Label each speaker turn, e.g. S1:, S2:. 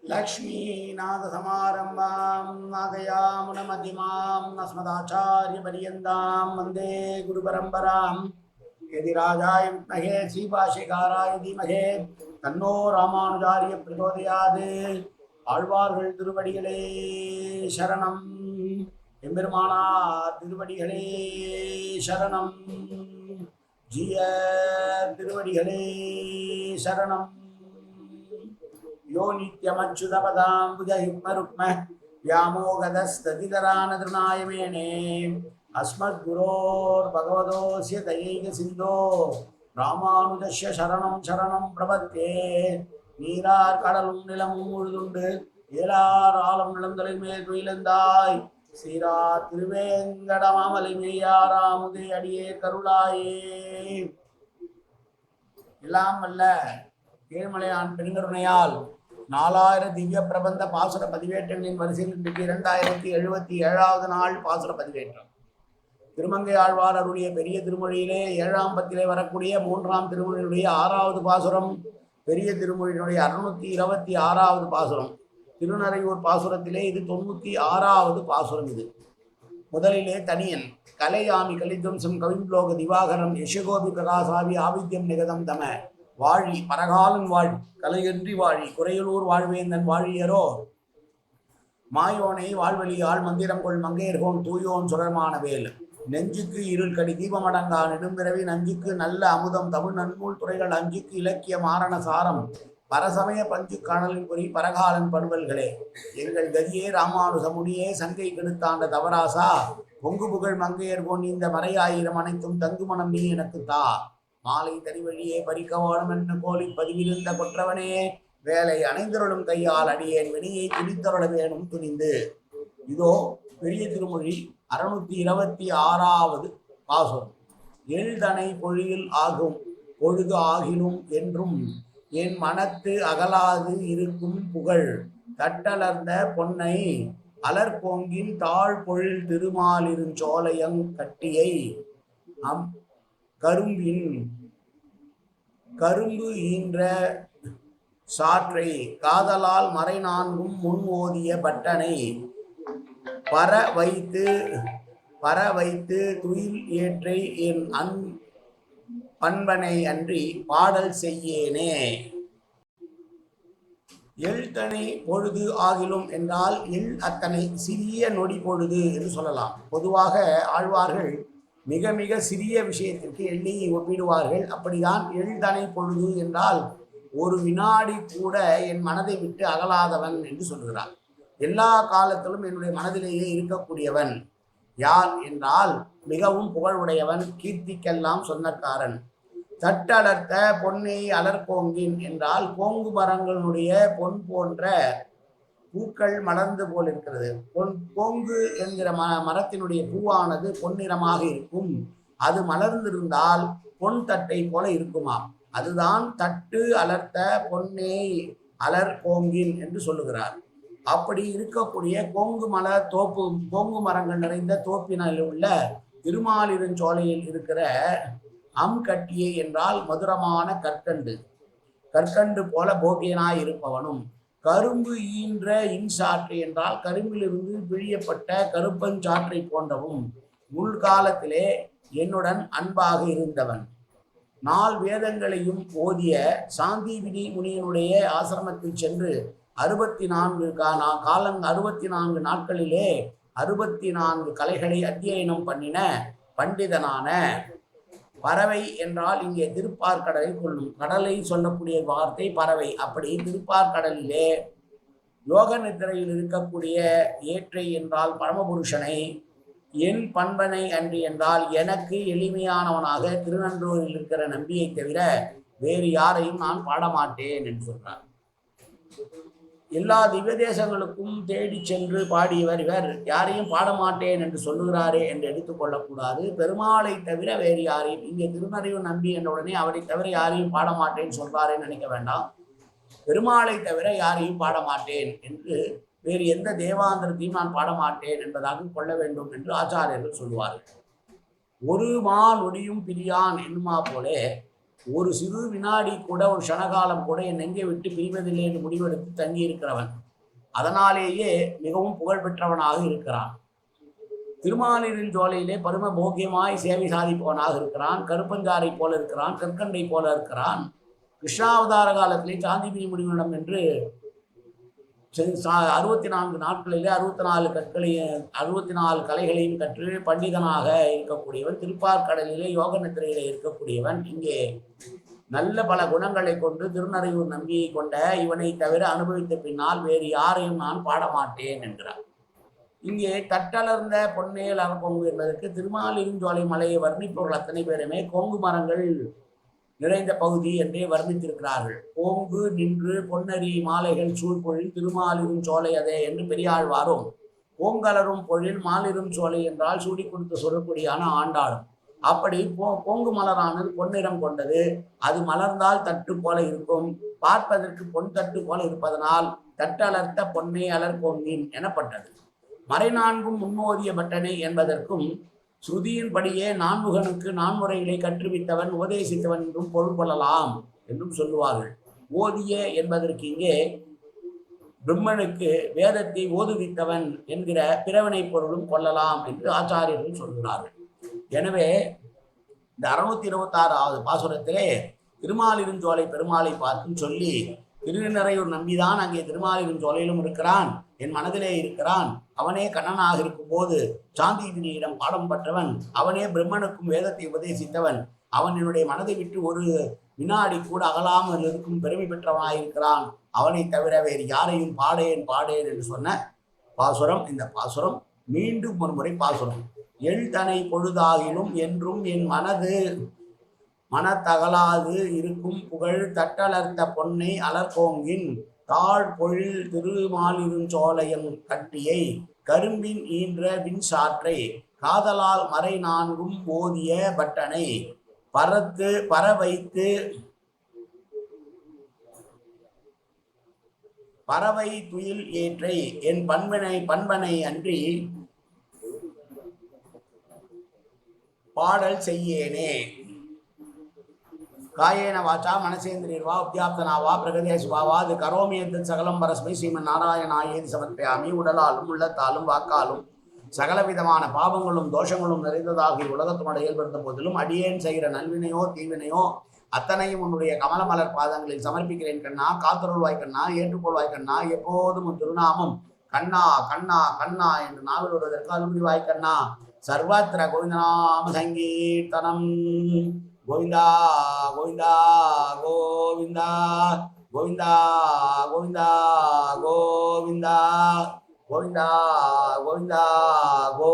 S1: लक्ष्मीनाथसमारम्भां नादयामुनमध्यमां अस्मदाचार्यपर्यन्तां वन्दे गुरुपरम्परां यदि राजाय विद्महे श्रीभाष्यकाराय धीमहि तन्नो रामानुजार्य प्रचोदयात् ஆழ்வார்கள் திருவடிகளே சரணம் எம்பெருமானார் திருவடிகளே சரணம் ஜிய திருவடிகளே சரணம் यो नित्यमच्युतपदाम्बुजयुग्मरुक्म व्यामोगदस्ततितरानतृणाय मेने अस्मद्गुरोर्भगवतोऽस्य दयैकसिन्धो रामानुजस्य शरणं शरणं प्रपद्ये நீரார் கடலும் நிலமும் உழுதுண்டு ஏலார் ஆலம் நிலந்தலை மேல் துயிலந்தாய் சீரா திருவேங்கடமாமலை மெய்யாராமுதே அடியே கருளாயே. எல்லாம் வல்ல ஏழுமலையான் பெருங்கருணையால் 4000 திவ்ய பிரபந்த பாசுர பதிவேற்றங்களின் வரிசையில் இன்றைக்கு 2077வது நாள் பாசுர பதிவேற்றம். திருமங்கை ஆழ்வார் அருளிய பெரிய திருமொழியிலே 7ஆம் பத்திலே வரக்கூடிய 3ஆம் திருமொழியினுடைய 6வது பாசுரம், பெரிய திருமொழியினுடைய 626வது பாசுரம். திருநறையூர் பாசுரத்திலே இது 96வது பாசுரம். இது முதலிலே தனியன் கலையாமி கலித்வம்சம் கவிம்லோக திவாகரம் யசகோபி பிரகாசாவி ஆவித்யம் நிகதம் தம வாழி பரகாலன் வாழ் கலையன்றி வாழி குறையலூர் வாழ்வேந்தன் வாழியரோ மாயோனை வாழ்வழியாள் மந்திரம் கொள் மங்கையர்கோன் தூயோன் சுரமான வேல் நெஞ்சுக்கு இருள் கடி தீபமடங்கா நெடும்பிறவி நஞ்சுக்கு நல்ல அமுதம் தமிழ் நன்மூல் துறைகள் அஞ்சுக்கு இலக்கிய மாரண சாரம் பரசமய பஞ்சு காணலின் பொறி பரகாலன் பண்பல்களே எங்கள் கதியே ராமானுசமுனியே சங்கை கெடுத்தாண்ட தவராசா பொங்கு புகழ் மங்கையர்கோன் இந்த மறையாயிரம் அனைத்தும் தங்குமணம் நீ எனக்கு தா மாலை தறிவழியே பறிக்கவாடும் என்று கோலி பதிவிருந்த கொற்றவனே வேலை அணைந்தருளும் கையால் அடியேன் வினையை துணித்தருள வேணும் துணிந்து. இதோ பெரிய திருமொழி 626வது பாசுரம். எழுதனை பொழியில் ஆகும் பொழுது ஆகிலும் என்றும் என் மனத்து அகலாது இருக்கும் புகழ் தட்டலர்ந்த பொன்னை அலர்பொங்கின் தாழ் பொழில் திருமாலிருஞ்சோலையங் கட்டியை கரும்பு ஈன்ற சாற்றை காதலால் மறை நான்கும் முன் ஓதிய பட்டனை பர வைத்து துயில் ஏற்றை என் பண்பனை அன்றி பாடல் செய்யேனே. எழுத்தனை பொழுது ஆகிலும் என்றால் அத்தனை சிறிய நொடி பொழுது என்று சொல்லலாம். பொதுவாக ஆழ்வார்கள் மிக மிக சிறிய விஷயத்திற்கு எண்ணி ஒப்பிடுவார்கள். அப்படிதான் எழுதனை பொழுது என்றால் ஒரு வினாடி கூட என் மனதை விட்டு அகலாதவன் என்று சொல்கிறார். எல்லா காலத்திலும் என்னுடைய மனதிலேயே இருக்கக்கூடியவன் யார் என்றால் மிகவும் புகழுடையவன், கீர்த்திக்கெல்லாம் சொந்தக்காரன். தட்டலர்த்த பொன்னை அலர்கோங்கின் என்றால் கோங்கு மரங்களுடைய பொன் போன்ற பூக்கள் மலர்ந்து போல் இருக்கிறது. கோங்கு என்கிற மரத்தினுடைய பூவானது பொன்னிறமாக இருக்கும். அது மலர்ந்திருந்தால் பொன் தட்டை போல இருக்குமாம். அதுதான் தட்டு அலர்த்த பொன்னே அலர் கோங்கின் என்று சொல்லுகிறார். அப்படி இருக்கக்கூடிய கோங்கு மரங்கள் நிறைந்த தோப்பினில் உள்ள திருமாலிருஞ்சோலையில் இருக்கிற கட்டியை என்றால் மதுரமான கற்கண்டு போல போகியனாய் இருப்பவனும், கரும்பு ஈன்ற இன்சாற்று என்றால் கரும்பிலிருந்து பிழியப்பட்ட கருப்பஞ்சாற்றை போன்றவும் முன்காலத்திலே என்னுடன் அன்பாக இருந்தவன். 4 வேதங்களையும் ஓதிய சாந்தீபினி முனியனுடைய ஆசிரமத்தில் சென்று 64 நாட்களிலே 64 கலைகளை அத்தியனம் பண்ணின பண்டிதனான பறவை என்றால் இங்கே திருப்பார்கடலை கொள்ளும். கடலை சொல்லக்கூடிய வார்த்தை பறவை. அப்படி திருப்பார்கடலிலே யோக நித்திரையில் இருக்கக்கூடிய ஏற்றை என்றால் பரமபுருஷனை, என் பண்பனை அன்றி என்றால் எனக்கு எளிமையானவனாக திருநன்றூரில் இருக்கிற நம்பியை தவிர வேறு யாரையும் நான் பாடமாட்டேன் என்று சொல்றார். எல்லா திவ்ய தேசங்களுக்கும் தேடி சென்று பாடியவர் இவர். யாரையும் பாடமாட்டேன் என்று சொல்லுகிறாரே என்று எடுத்துக்கொள்ளக்கூடாது. பெருமாளை தவிர வேறு யாரையும், இங்கே திருநறையூர் நம்பி என்ற உடனே அவரை தவிர யாரையும் பாடமாட்டேன்னு சொல்றாரேன்னு நினைக்க வேண்டாம். பெருமாளை தவிர யாரையும் பாடமாட்டேன் என்று வேறு எந்த தேவாந்திரத்தையும் நான் பாடமாட்டேன் என்பதாக கொள்ள வேண்டும் என்று ஆச்சாரியர்கள் சொல்வார்கள். ஒரு மால் ஒடியும் பிரியான் என்னுமா போலே ஒரு சிறு வினாடி கூட ஒரு க்ஷணகாலம் கூட என் நெஞ்சை விட்டு பிரிவதில்லை என்று முடிவெடுத்து தங்கி இருக்கிறவன். அதனாலேயே மிகவும் புகழ் பெற்றவனாக இருக்கிறான். திருமாலிருஞ் சோலையிலே பரும போக்கியமாய் சேவை சாதிப்பவனாக இருக்கிறான். கருப்பஞ்சாரை போல இருக்கிறான், கற்கண்டை போல இருக்கிறான். கிருஷ்ணாவதார காலத்திலே சாந்திபினி முடிவிடம் என்று 64 நாட்களிலே 64 கற்களையும் 64 கலைகளையும் கற்று பண்டிதனாக இருக்கக்கூடியவன். திருப்பார்கடலிலே யோக நித்திரையிலே இருக்கக்கூடியவன். இங்கே நல்ல பல குணங்களை கொண்டு திருநறையூர் நம்பியை கொண்ட இவனை தவிர அனுபவித்த பின்னால் வேறு யாரையும் நான் பாடமாட்டேன் என்கிறார். இங்கே தட்டலர்ந்த பொன்னேல் அரக்கொங்கு என்பதற்கு திருமாலிருஞ்சோலை மலையை வர்ணிப்பவர்கள் அத்தனை பேருமே கோங்கு மரங்கள் நிறைந்த பகுதி என்றே வர்ணித்திருக்கிறார்கள். கோங்கு நின்று பொன்னரி மாலைகள் சூழ்பொழில் திருமாலிரும் சோலை அதே என்று பெரியாழ்வாரும், கோங்கலரும் பொழில் மாலிரும் சோலை என்றால் சூடி கொடுத்து சொல்லக்கூடியான ஆண்டாளும். அப்படி கோங்கு மலரானது பொன்னிறம் கொண்டது. அது மலர்ந்தால் தட்டு போல இருக்கும், பார்ப்பதற்கு பொன் தட்டு போல இருப்பதனால் தட்டலர்த்த பொன்னே அலர் கோங்கின் எனப்பட்டது. மறைநான்கும் முன்னோதிய பட்டனை என்பதற்கும் ஸ்ருதியின்படியே நான்முகனுக்கு நான்முறைகளை கற்றுவித்தவன் உபதேசித்தவன் என்றும் பொருள் கொள்ளலாம் என்றும் சொல்லுவார்கள். ஓதிய என்பதற்கு இங்கே பிரம்மனுக்கு வேதத்தை ஓதுவித்தவன் என்கிற பிறவனை பொருளும் கொள்ளலாம் என்று ஆச்சாரியர்கள் சொல்கிறார்கள். எனவே இந்த 626வது பாசுரத்திலே திருமாலிருஞ்சோலை பெருமாளை பார்த்தும் சொல்லி, திருநறையூர் நம்பிதான் அங்கே திருமாலிருஞ்சோலையிலும் இருக்கிறான், என் மனதிலே இருக்கிறான். அவனே கண்ணனாக இருக்கும் போது சாந்தியிடம் பாடம் பற்றவன், அவனே பிரம்மனுக்கும் வேதத்தை உபதேசித்தவன், அவன் என்னுடைய மனதை விட்டு ஒரு வினாடி கூட அகலாமல் இருக்கும் பெருமை பெற்றவனாயிருக்கிறான். அவனை தவிர வேறு யாரையும் பாடேன் பாடேன் என்று சொன்ன பாசுரம் இந்த பாசுரம். மீண்டும் ஒரு முறை பாசுரம். எழுத்தனை பொழுதாகிலும் என்றும் என் மனத்தகலாது இருக்கும் புகழ் தட்டலர்த்த பொன்னை அலர்கோங்கின் தாழ் பொழில் திருமாலிருஞ்சோலையன் கட்டியை கரும்பின் ஈன்ற விண்சாற்றை காதலால் மறை நான்கும் ஓதிய பட்டனை பறவை துயில் ஏற்றை என் பண்பனை அன்றி பாடல் செய்யேனே. காயேன வாச்சா மனசேந்திரியர்வா உத்தியாப்தனாவா பிரகதேசுவாவா அது கரோமியத்து சகலம் பரஸ்மை ஸ்ரீமன் நாராயணாயேதி சமர்ப்பயாமி. உடலாலும் உள்ளத்தாலும் வாக்காலும் சகலவிதமான பாவங்களும் தோஷங்களும் நிறைந்ததாகி உலகத்தினோட இயல்படுத்த போதிலும் அடியேன் செய்கிற நல்வினையோ தீவினையோ அத்தனையும் உன்னுடைய கமலமலர் பாதங்களில் சமர்ப்பிக்கிறேன் கண்ணா. காத்தருள்வாய் கண்ணா, ஏற்றுக்கொள்வாய் கண்ணா. எப்போதும் உன் திருநாமம் கண்ணா கண்ணா கண்ணா என்று நாவில் வருவதற்கு அருள்வாய் கண்ணா. சர்வத்திர கோவிந்தநாம சங்கீர்த்தனம். கோவிந்தா கோவிந்தா கோவிந்தா கோவிந்தா கோவிந்தா கோவிந்தா கோவிந்தா கோவிந்தா கோ